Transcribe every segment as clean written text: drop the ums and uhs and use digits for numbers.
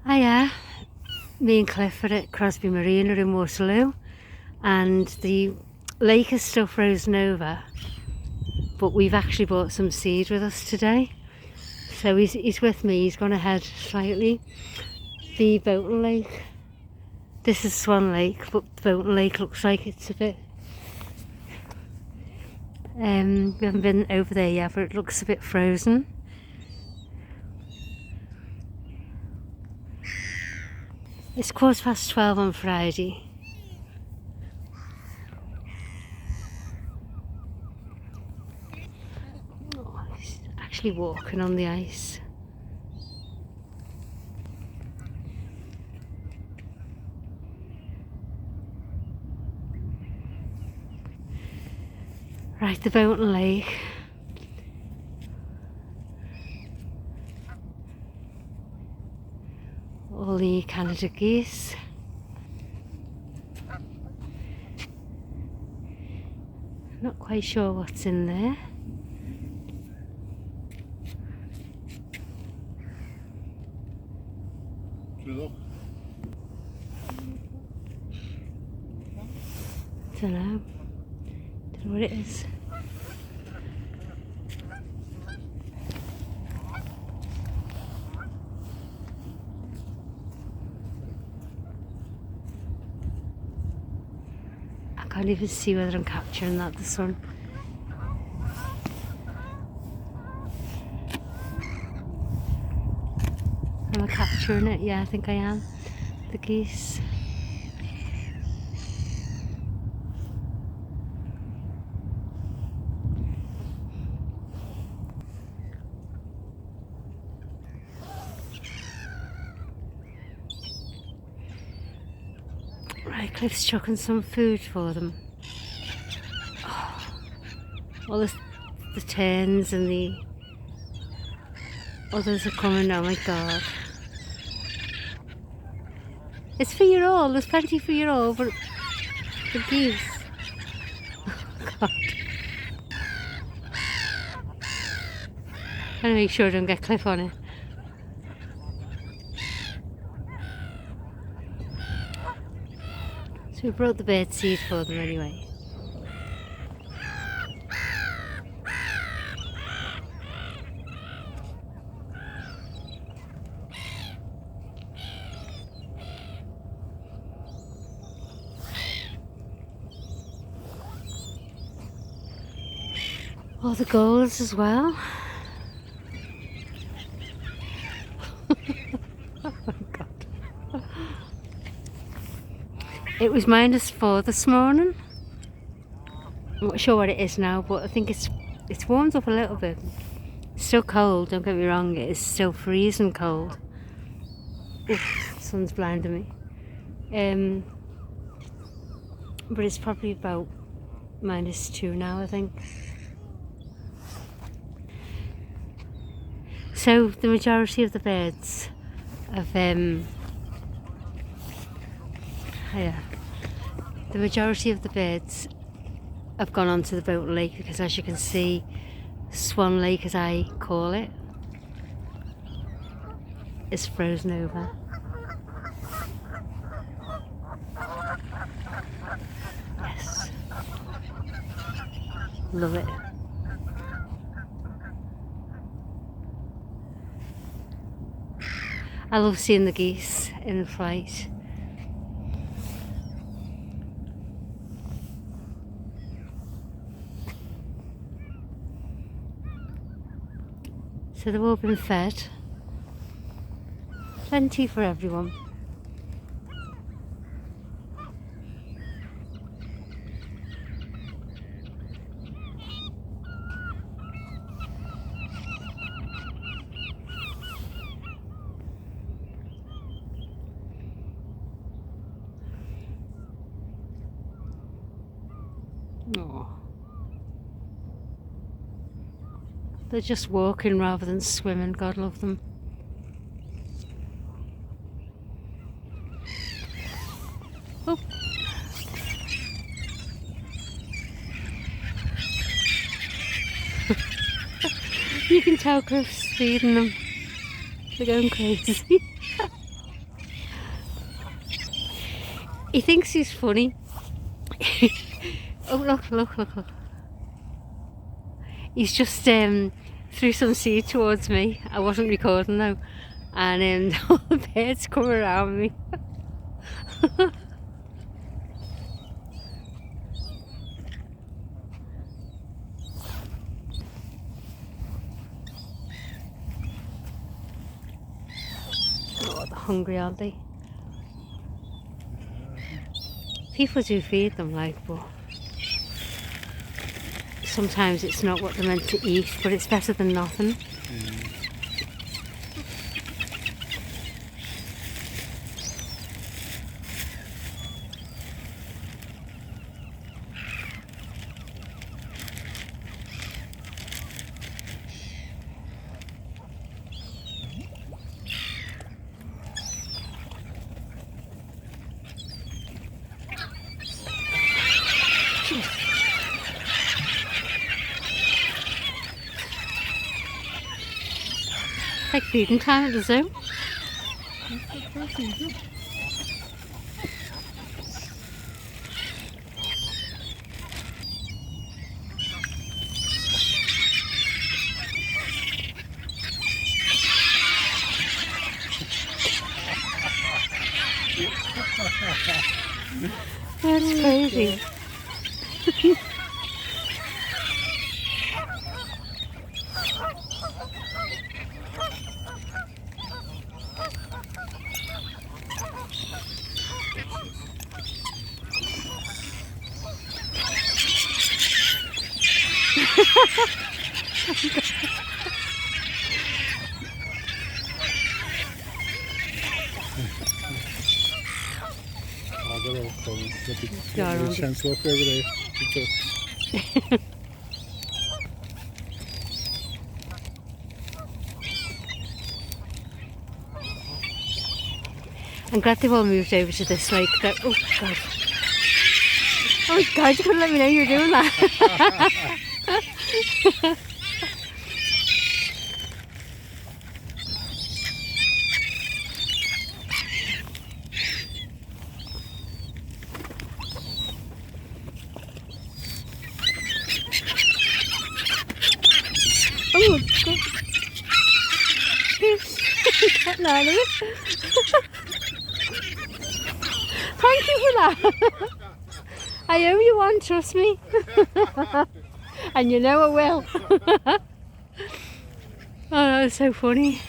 Hiya, me and Cliff are at Crosby Marina in Waterloo, and the lake is still frozen over, but we've actually brought some seed with us today. So he's with me, he's gone ahead slightly. The Waterloo, this is SwanLake, but the Waterloo looks like it's a bit, we haven't been over there yet, but it looks a bit frozen. It's 12:15 on Friday. Oh, he's actually walking on the ice. Right, the Waterloo. All the Canada geese. Not quite sure what's in there. Don't know what it is. I can't even see whether I'm capturing that, the sun. Am I capturing it? Yeah, I think I am. The geese. Right, Cliff's chucking some food for them. Oh, all the terns and the others are coming. Oh my god. It's for you all, there's plenty for you all, but the geese. Oh god. I'm gonna make sure I don't get Cliff on it. So we brought the bird seed for them anyway. All the gulls as well. Oh my god. It was -4 this morning. I'm not sure what it is now, but I think it's warmed up a little bit. It's still cold, don't get me wrong, it is still freezing cold. Oof, the sun's blinding me. But it's probably about -2 now, I think. So the majority of the birds have the majority of the birds have gone onto the Waterloo because, as you can see, SwanLake, as I call it, is frozen over. Yes, love it. I love seeing the geese in flight. So they've all been fed. Plenty for everyone. Oh. They're just walking rather than swimming, God love them. Oh. You can tell Cliff's feeding them. They're going crazy. He thinks he's funny. Oh, look. He's just threw some seed towards me. I wasn't recording though. And all the birds come around me. Oh, they're hungry, aren't they? People do feed them, like, but sometimes it's not what they're meant to eat, but it's better than nothing. Like feeding time at the zoo. That's crazy. Ja, det kommer. Det känns svårt över det. I'm glad they've all moved over to this lake. Oh God! Oh God! You couldn't let me know you were doing that. Oh God! Getting out of it. Thank you for that. I owe you one, trust me. And you know I will. Oh, that was so funny.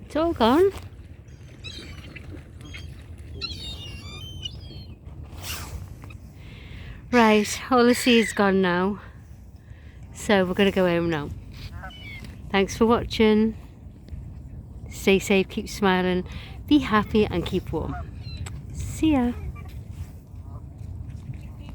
It's all gone. Right, all the seed's gone now. So we're going to go home now. Thanks for watching. Stay safe, keep smiling, be happy and keep warm. See ya.